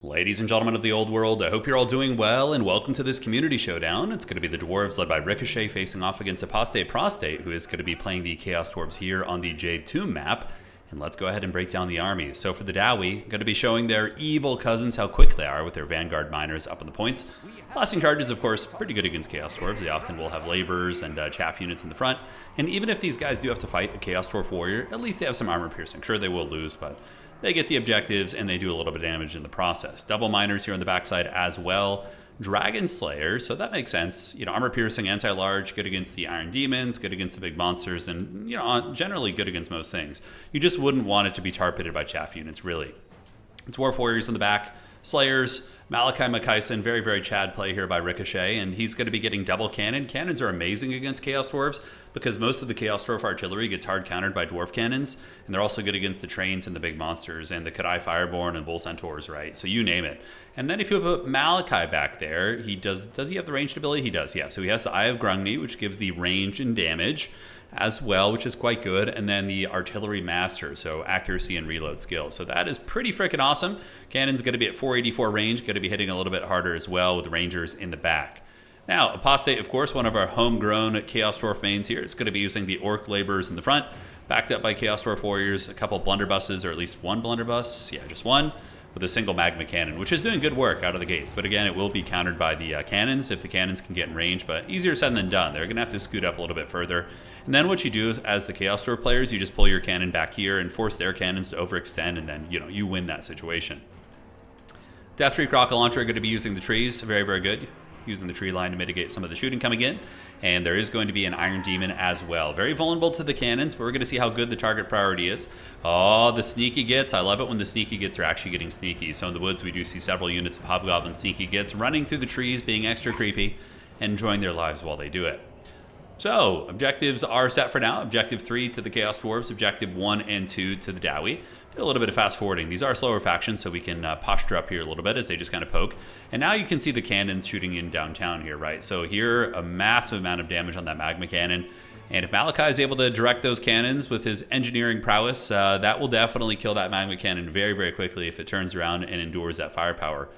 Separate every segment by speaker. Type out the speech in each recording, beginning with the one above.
Speaker 1: Ladies and gentlemen of the old world, I hope you're all doing well and welcome to this community showdown. It's going to be the Dwarves led by Ricochet facing off against Apostate Prostate, who is going to be playing the Chaos Dwarves here on the Jade Tomb map. And let's go ahead and break down the armies. So for the Dowie, going to be showing their evil cousins how quick they are with their Vanguard Miners up on the points. Blasting charges, of course, pretty good against Chaos Dwarves. They often will have Laborers and Chaff units in the front. And even if these guys do have to fight a Chaos Dwarf Warrior, at least they have some armor piercing. Sure, they will lose, but they get the objectives and they do a little bit of damage in the process. Double miners here on the backside as well. Dragon Slayer, so that makes sense. You know, armor piercing, anti-large, good against the Iron Demons, good against the big monsters, and you know, generally good against most things. You just wouldn't want it to be tar pitted by chaff units, really. Dwarf Warriors in the back, Slayers, Malakai McKyson, very, very Chad play here by Ricochet, and he's going to be getting double cannon. Cannons are amazing against Chaos Dwarves because most of the Chaos Dwarf artillery gets hard countered by Dwarf cannons, and they're also good against the trains and the big monsters and the Kadai Fireborn and Bull Centaurs, right? So you name it. And then if you put Malakai back there, he does he have the ranged ability? He does, yeah. So he has the Eye of Grungni, which gives the range and damage as well, which is quite good, and then the Artillery Master, so accuracy and reload skill. So that is pretty freaking awesome. Cannon's going to be at 484 range, going to be hitting a little bit harder as well with Rangers in the back. Now, Apostate, of course, one of our homegrown Chaos Dwarf mains here. It's going to be using the Orc Laborers in the front, backed up by Chaos Dwarf Warriors, a couple blunderbusses, or at least one blunderbuss, yeah, just one, with a single magma cannon, which is doing good work out of the gates. But again, it will be countered by the cannons if the cannons can get in range, but easier said than done. They're going to have to scoot up a little bit further. And then what you do as the Chaos Dwarf players, you just pull your cannon back here and force their cannons to overextend, and then, you know, you win that situation. Death Tree Crocolauncher are going to be using the trees. Very, very good. Using the tree line to mitigate some of the shooting coming in. And there is going to be an Iron Demon as well. Very vulnerable to the cannons, but we're going to see how good the target priority is. Oh, the Sneaky Gits. I love it when the Sneaky Gits are actually getting sneaky. So in the woods, we do see several units of Hobgoblin Sneaky Gits running through the trees, being extra creepy, and enjoying their lives while they do it. So, objectives are set for now. Objective 3 to the Chaos Dwarves, Objective 1 and 2 to the Dowie. Do a little bit of fast forwarding. These are slower factions, so we can posture up here a little bit as they just kind of poke. And now you can see the cannons shooting in downtown here, right? So here, a massive amount of damage on that magma cannon. And if Malakai is able to direct those cannons with his engineering prowess, that will definitely kill that magma cannon very, very quickly if it turns around and endures that firepower.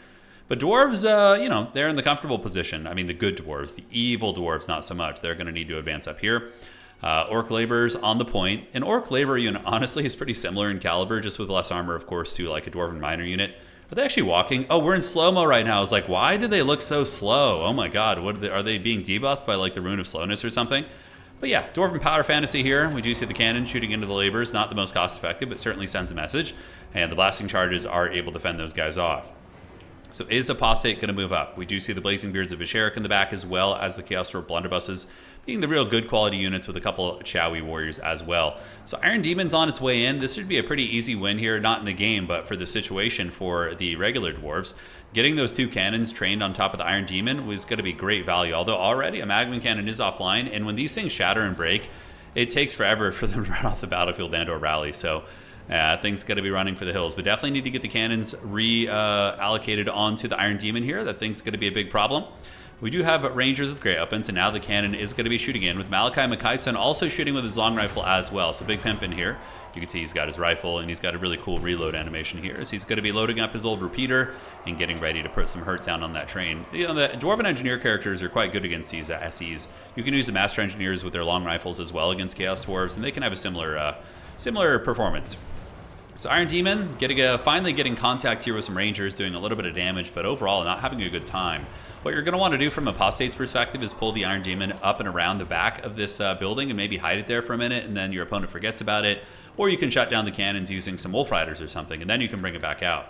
Speaker 1: But dwarves, you know, they're in the comfortable position. I mean, the good dwarves, the evil dwarves, not so much. They're going to need to advance up here. Orc Laborers on the point. An Orc Labor unit, honestly, is pretty similar in caliber, just with less armor, of course, to like a Dwarven Miner unit. Are they actually walking? Oh, we're in slow-mo right now. I was like, why do they look so slow? Oh my god, are they being debuffed by like the Rune of Slowness or something? But yeah, Dwarven Powder Fantasy here. We do see the cannon shooting into the Laborers. Not the most cost-effective, but certainly sends a message. And the blasting charges are able to fend those guys off. So is Apostate going to move up? We do see the Blazing Beards of Visherik in the back, as well as the Chaos Dwarf Blunderbusses being the real good quality units with a couple of Chowie Warriors as well. So Iron Demon's on its way in. This should be a pretty easy win here, not in the game, but for the situation for the regular Dwarves. Getting those two cannons trained on top of the Iron Demon was going to be great value, although already a Magma Cannon is offline, and when these things shatter and break, it takes forever for them to run off the battlefield and or rally. So things got to be running for the hills, but definitely need to get the cannons reallocated onto the Iron Demon here. That thing's going to be a big problem. We do have Rangers with great weapons, and now the cannon is going to be shooting in with Malakai McKyson also shooting with his long rifle as well. So big pimp in here. You can see he's got his rifle, and he's got a really cool reload animation here. So he's going to be loading up his old repeater and getting ready to put some hurt down on that train. You know, the Dwarven Engineer characters are quite good against these SEs. You can use the Master Engineers with their long rifles as well against Chaos Dwarves, and they can have a similar performance. So Iron Demon finally getting contact here with some Rangers, doing a little bit of damage, but overall not having a good time. What you're going to want to do from Apostate's perspective is pull the Iron Demon up and around the back of this building and maybe hide it there for a minute, and then your opponent forgets about it. Or you can shut down the cannons using some Wolf Riders or something, and then you can bring it back out.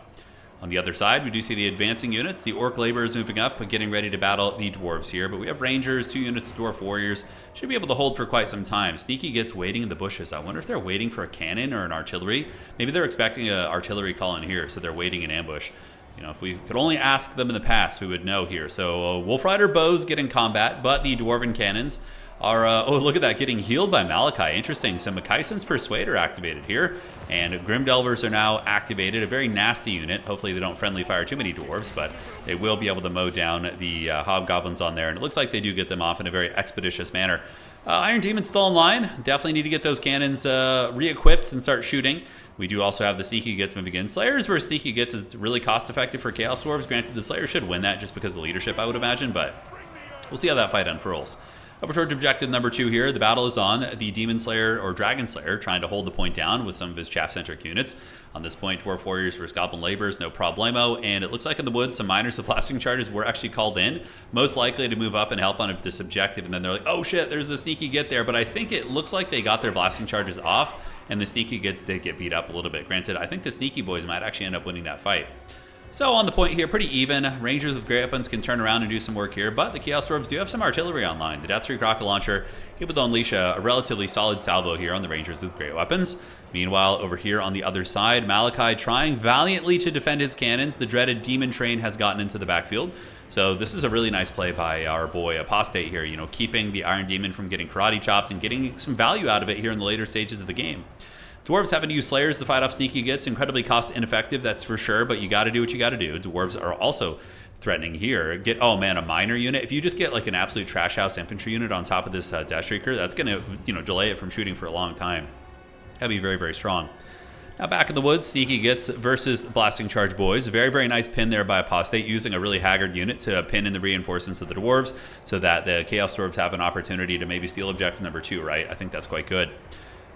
Speaker 1: On the other side, we do see the advancing units. The Orc Laborers moving up, getting ready to battle the Dwarves here. But we have Rangers, 2 units of Dwarf Warriors. Should be able to hold for quite some time. Sneaky Gits waiting in the bushes. I wonder if they're waiting for a cannon or an artillery. Maybe they're expecting an artillery call in here, so they're waiting in ambush. You know, if we could only ask them in the past, we would know here. So Wolf Rider bows get in combat, but the Dwarven cannons are, oh, look at that, getting healed by Malakai. Interesting. So Makaison's Persuader activated here, and Grim Delvers are now activated. A very nasty unit. Hopefully they don't friendly fire too many dwarves, but they will be able to mow down the hobgoblins on there, and it looks like they do get them off in a very expeditious manner. Iron Demon's still online. Definitely need to get those cannons re-equipped and start shooting. We do also have the Sneaky Gits moving in. Slayers versus Sneaky Gits is really cost-effective for Chaos Dwarves. Granted, the Slayer should win that just because of leadership, I would imagine, but we'll see how that fight unfurls. Over towards objective number 2 here. The battle is on. The Demon Slayer or Dragon Slayer trying to hold the point down with some of his chaff-centric units. On this point, Dwarf Warriors versus Goblin Laborers, no problemo. And it looks like in the woods, some miners of blasting charges were actually called in, most likely to move up and help on this objective. And then they're like, oh shit, there's a Sneaky Git there. But I think it looks like they got their blasting charges off, and the Sneaky Gits did get beat up a little bit. Granted, I think the Sneaky Boys might actually end up winning that fight. So on the point here, pretty even. Rangers with great weapons can turn around and do some work here, but the Chaos Dwarves do have some artillery online. The Deathstreak Rocket Launcher able to unleash a relatively solid salvo here on the Rangers with great weapons. Meanwhile, over here on the other side, Malakai trying valiantly to defend his cannons. The dreaded Demon Train has gotten into the backfield. So this is a really nice play by our boy Apostate here, you know, keeping the Iron Demon from getting karate chopped and getting some value out of it here in the later stages of the game. Dwarves having to use Slayers to fight off Sneaky Gits, incredibly cost ineffective, that's for sure, but you got to do what you got to do. Dwarves are also threatening here. Oh man, a miner unit. If you just get like an absolute trash house infantry unit on top of this Deathstreaker, that's going to, you know, delay it from shooting for a long time. That'd be very, very strong. Now back in the woods, Sneaky Gits versus the Blasting Charge Boys. Very, very nice pin there by Apostate, using a really haggard unit to pin in the reinforcements of the Dwarves so that the Chaos Dwarves have an opportunity to maybe steal objective number 2, right? I think that's quite good.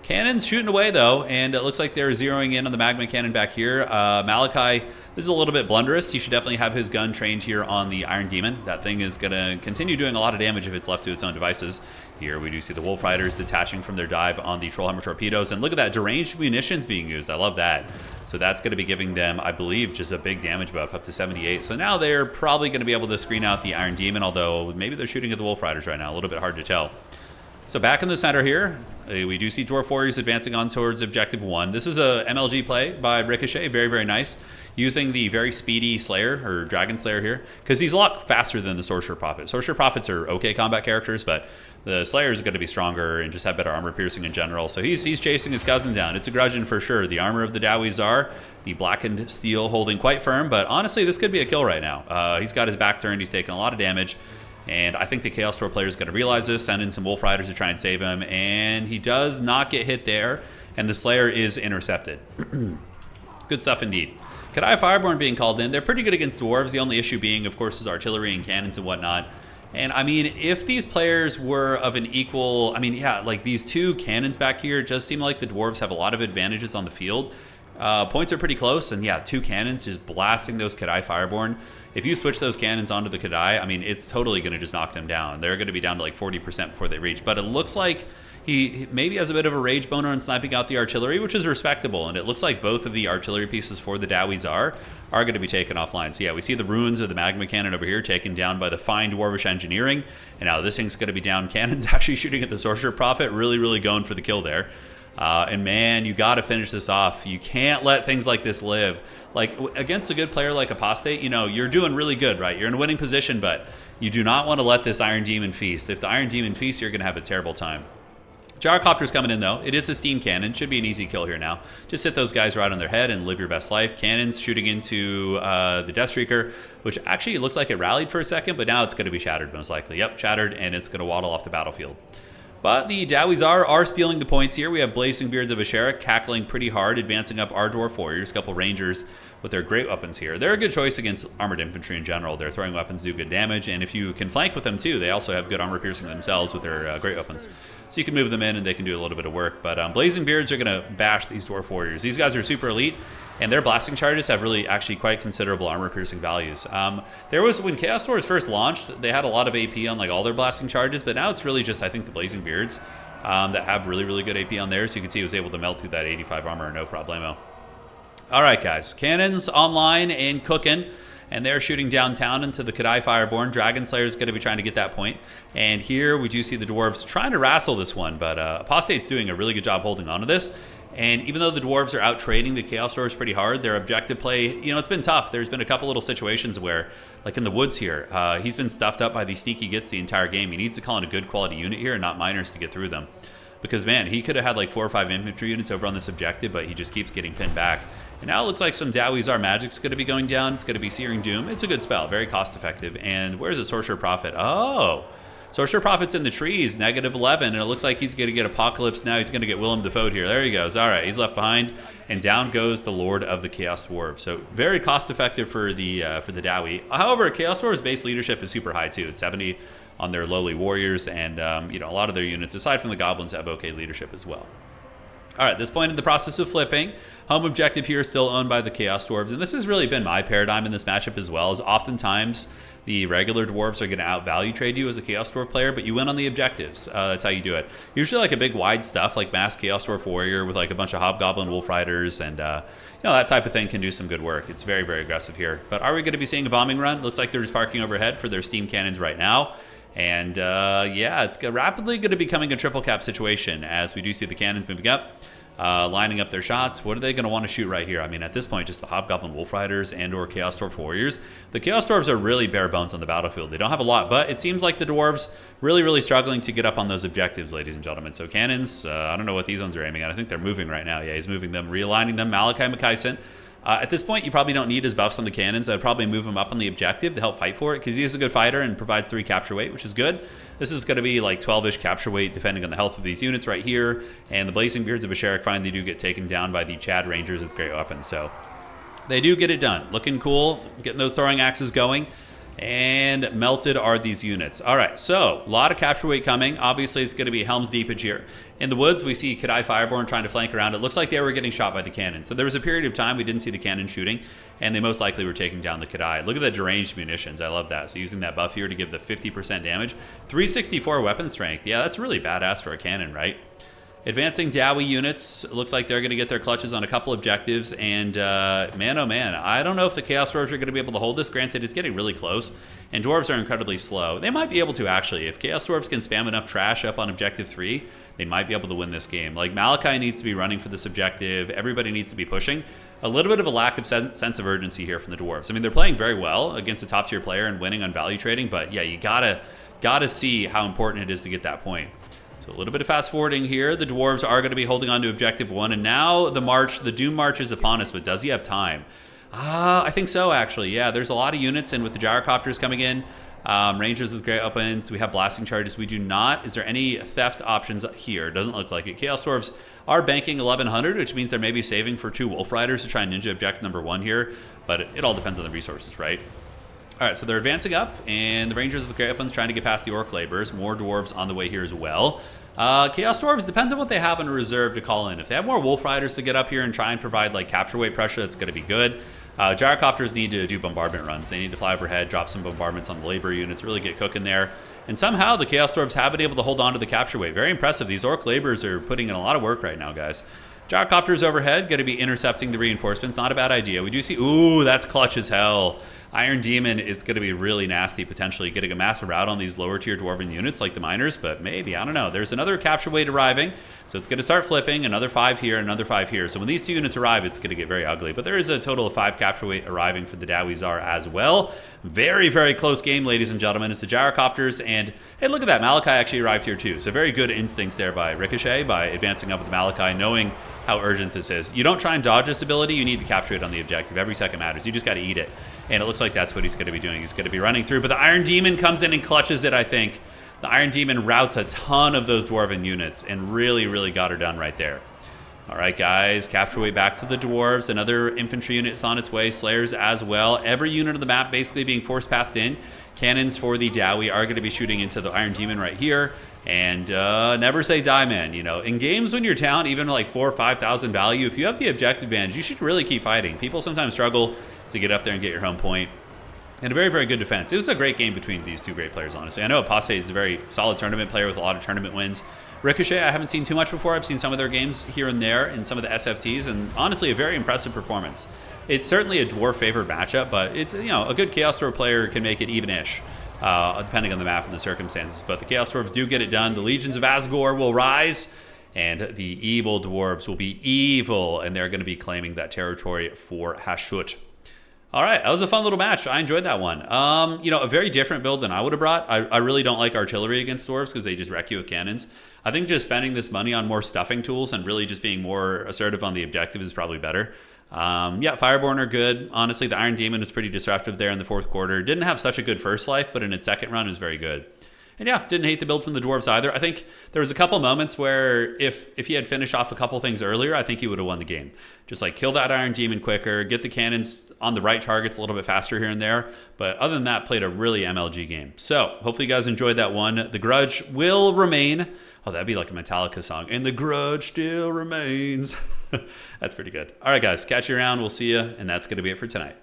Speaker 1: Cannons shooting away though, and it looks like they're zeroing in on the Magma Cannon back here. Malakai, this is a little bit blunderous. He should definitely have his gun trained here on the Iron Demon. That thing is going to continue doing a lot of damage if it's left to its own devices. Here we do see the Wolf Riders detaching from their dive on the Trollhammer torpedoes, and look at that, deranged munitions being used. I love that. So that's going to be giving them, I believe, just a big damage buff up to 78. So now they're probably going to be able to screen out the Iron Demon, although maybe they're shooting at the Wolf Riders right now. A little bit hard to tell. So back in the center here, we do see Dwarf Warriors advancing on towards Objective 1. This is a MLG play by Ricochet, very, very nice, using the very speedy Slayer, or Dragon Slayer here, because he's a lot faster than the Sorcerer Prophet. Sorcerer Prophets are okay combat characters, but the Slayer is going to be stronger and just have better armor piercing in general. So he's chasing his cousin down. It's a Grudgeon for sure. The armor of the Dowie Tsar, the blackened steel holding quite firm, but honestly, this could be a kill right now. He's got his back turned, he's taking a lot of damage. And I think the Chaos Dwarf player is going to realize this, send in some Wolf Riders to try and save him, and he does not get hit there, and the Slayer is intercepted. Good stuff indeed. Kadai Fireborn being called in. They're pretty good against Dwarves, the only issue being, of course, is artillery and cannons and whatnot. And, I mean, if these players were of an equal... I mean, yeah, like these two cannons back here, it just seem like the Dwarves have a lot of advantages on the field. Points are pretty close, and yeah, two cannons just blasting those Kadai Fireborn. If you switch those cannons onto the Kadai, I mean, it's totally going to just knock them down. They're going to be down to like 40% before they reach. But it looks like he maybe has a bit of a rage boner on sniping out the artillery, which is respectable. And it looks like both of the artillery pieces for the Dowie Tsar are going to be taken offline. So yeah, we see the ruins of the Magma Cannon over here taken down by the fine Dwarvish Engineering. And now this thing's going to be down. Cannon's actually shooting at the Sorcerer Prophet, really, really going for the kill there. And man, you got to finish this off. You can't let things like this live. Like against a good player like Apostate, you know, you're doing really good, right? You're in a winning position, but you do not want to let this Iron Demon feast. If the Iron Demon feasts, you're going to have a terrible time. Gyrocopter's coming in though. It is a steam cannon. Should be an easy kill here now. Just hit those guys right on their head and live your best life. Cannons shooting into the Deathstreaker, which actually it looks like it rallied for a second, but now it's going to be shattered most likely. Yep, shattered, and it's going to waddle off the battlefield. But the Dowie Tsar are stealing the points here. We have Blazing Beards of Asherah cackling pretty hard, advancing up our Dwarf Warriors, a couple Rangers with their great weapons here. They're a good choice against armored infantry in general. Their throwing weapons do good damage, and if you can flank with them too, they also have good armor piercing themselves with their great weapons. So you can move them in and they can do a little bit of work. But Blazing Beards are going to bash these Dwarf Warriors. These guys are super elite, and their blasting charges have really actually quite considerable armor piercing values. There was, when Chaos Dwarves first launched, they had a lot of AP on like all their blasting charges, but now it's really just, I think, the Blazing Beards that have really, really good AP on there. So you can see he was able to melt through that 85 armor, no problemo. All right, guys. Cannons online and cooking. And they're shooting downtown into the Kadai Fireborn. Dragon Slayer is going to be trying to get that point. And here we do see the Dwarves trying to wrestle this one, but Apostate's doing a really good job holding on to this. And even though the Dwarves are out trading the Chaos Dwarves pretty hard, their objective play, it's been tough. There's been a couple little situations where, like in the woods here, he's been stuffed up by these sneaky gets the entire game. He needs to call in a good quality unit here and not miners to get through them. Because, man, he could have had like 4 or 5 infantry units over on this objective, but he just keeps getting pinned back. And now it looks like some Dowizar Magic's going to be going down. It's going to be Searing Doom. It's a good spell, very cost effective. And where's the Sorcerer Prophet? Oh, Sorcerer Prophet's in the trees, -11, and it looks like he's going to get Apocalypse now. He's going to get Willem Dafoe here. There he goes. All right, he's left behind, and down goes the Lord of the Chaos Dwarves. So very cost-effective for the Dowie. However, Chaos Dwarves' base leadership is super high too. It's 70 on their lowly warriors, and a lot of their units, aside from the goblins, have okay leadership as well. All right, at this point in the process of flipping, home objective here is still owned by the Chaos Dwarves, and this has really been my paradigm in this matchup as well, is oftentimes the regular Dwarves are going to outvalue trade you as a Chaos Dwarf player, but you win on the objectives. That's how you do it. Usually like a big wide stuff like Mass Chaos Dwarf Warrior with like a bunch of Hobgoblin Wolf Riders and that type of thing can do some good work. It's very, very aggressive here. But are we going to be seeing a bombing run? Looks like they're just parking overhead for their steam cannons right now. And it's rapidly going to be becoming a triple cap situation as we do see the cannons moving up. Lining up their shots. What are they going to want to shoot right here? I mean, at this point, just the Hobgoblin Wolf Riders and or Chaos Dwarf Warriors. The Chaos Dwarves are really bare bones on the battlefield. They don't have a lot, but it seems like the Dwarves really, really struggling to get up on those objectives, ladies and gentlemen. So cannons, I don't know what these ones are aiming at. I think they're moving right now. Yeah, he's moving them, realigning them. Malakai McKyson. At this point, you probably don't need his buffs on the cannons. I'd probably move him up on the objective to help fight for it because he is a good fighter and provides 3 capture weight, which is good. This is going to be like 12-ish capture weight depending on the health of these units right here. And the Blazing Beards of Asherik finally do get taken down by the Chad Rangers with great weapons. So they do get it done. Looking cool, getting those throwing axes going. And melted are these units. All right, so a lot of capture weight coming. Obviously, it's going to be Helm's Deepage here. In the woods, we see Kadai Fireborn trying to flank around. It looks like they were getting shot by the cannon. So there was a period of time we didn't see the cannon shooting, and they most likely were taking down the Kadai. Look at the deranged munitions. I love that. So using that buff here to give the 50% damage. 364 weapon strength. Yeah, that's really badass for a cannon, right? Advancing Dowie units, looks like they're going to get their clutches on a couple objectives, and man, oh man, I don't know if the Chaos Dwarves are going to be able to hold this. Granted, it's getting really close, and Dwarves are incredibly slow. They might be able to, actually. If Chaos Dwarves can spam enough trash up on Objective 3, they might be able to win this game. Like, Malakai needs to be running for this objective. Everybody needs to be pushing. A little bit of a lack of sense of urgency here from the Dwarves. I mean, they're playing very well against a top-tier player and winning on value trading, but yeah, you gotta see how important it is to get that point. So a little bit of fast forwarding here. The Dwarves are going to be holding on to Objective 1, and now the Doom March is upon us, but does he have time? I think so, actually. Yeah, there's a lot of units, and with the Gyrocopters coming in, Rangers with great weapons, we have blasting charges. We do not. Is there any theft options here? Doesn't look like it. Chaos Dwarves are banking 1100, which means they're maybe saving for 2 Wolf Riders to try and ninja objective number 1 here, but it all depends on the resources, right? All right, so they're advancing up, and the Rangers with great weapons trying to get past the Orc Laborers. More Dwarves on the way here as well. Chaos Dwarves, depends on what they have in reserve to call in. If they have more Wolf Riders to get up here and try and provide like capture weight pressure, that's going to be good. Gyrocopters need to do bombardment runs. They need to fly overhead, drop some bombardments on the labor units, really get cooking there. And somehow the Chaos Dwarves have been able to hold on to the capture weight. Very impressive. These Orc Laborers are putting in a lot of work right now, guys. Gyrocopters overhead, going to be intercepting the reinforcements. Not a bad idea. We do see, ooh, that's clutch as hell. Iron Demon is going to be really nasty, potentially getting a massive rout on these lower tier Dwarven units like the Miners, but maybe, I don't know. There's another capture weight arriving, so it's going to start flipping. Another 5 here, another 5 here. So when these 2 units arrive, it's going to get very ugly, but there is a total of 5 capture weight arriving for the Dowizar as well. Very, very close game, ladies and gentlemen. It's the Gyrocopters, and hey, look at that. Malakai actually arrived here too, so very good instincts there by Ricochet by advancing up with Malakai, knowing how urgent this is. You don't try and dodge this ability, you need to capture it on the objective. Every second matters. You just got to eat it. And it looks like that's what he's going to be doing. He's going to be running through, but the Iron Demon comes in and clutches it, I think. The Iron Demon routs a ton of those Dwarven units and really, really got her done right there. All right, guys, capture way back to the Dwarves. Another infantry unit is on its way. Slayers as well. Every unit of the map basically being force pathed in. Cannons for the Dowie are going to be shooting into the Iron Demon right here. And never say die, man. You know, in games when you're down, even like 4,000 or 5,000 value, if you have the objective advantage, you should really keep fighting. People sometimes struggle to get up there and get your home point. And a very, very good defense. It was a great game between these 2 great players, honestly. I know Apostate is a very solid tournament player with a lot of tournament wins. Ricochet, I haven't seen too much before. I've seen some of their games here and there in some of the SFTs, and honestly, a very impressive performance. It's certainly a Dwarf favored matchup, but it's, you know, a good Chaos Dwarf player can make it even-ish, depending on the map and the circumstances. But the Chaos Dwarves do get it done. The Legions of Asgore will rise, and the evil dwarves will be evil, and they're going to be claiming that territory for Hashut. All right, that was a fun little match. I enjoyed that one. A very different build than I would have brought. I really don't like artillery against dwarves because they just wreck you with cannons. I think just spending this money on more stuffing tools and really just being more assertive on the objective is probably better. Fireborn are good. Honestly, the Iron Demon was pretty disruptive there in the fourth quarter. Didn't have such a good first life, but in its second run, it was very good. And yeah, didn't hate the build from the dwarves either. I think there was a couple moments where if he had finished off a couple things earlier, I think he would have won the game. Just like kill that Iron Demon quicker, get the cannons on the right targets a little bit faster here and there. But other than that, played a really MLG game. So hopefully you guys enjoyed that one. The Grudge will remain. Oh, that'd be like a Metallica song. And the Grudge still remains. That's pretty good. All right, guys, catch you around. We'll see you. And that's going to be it for tonight.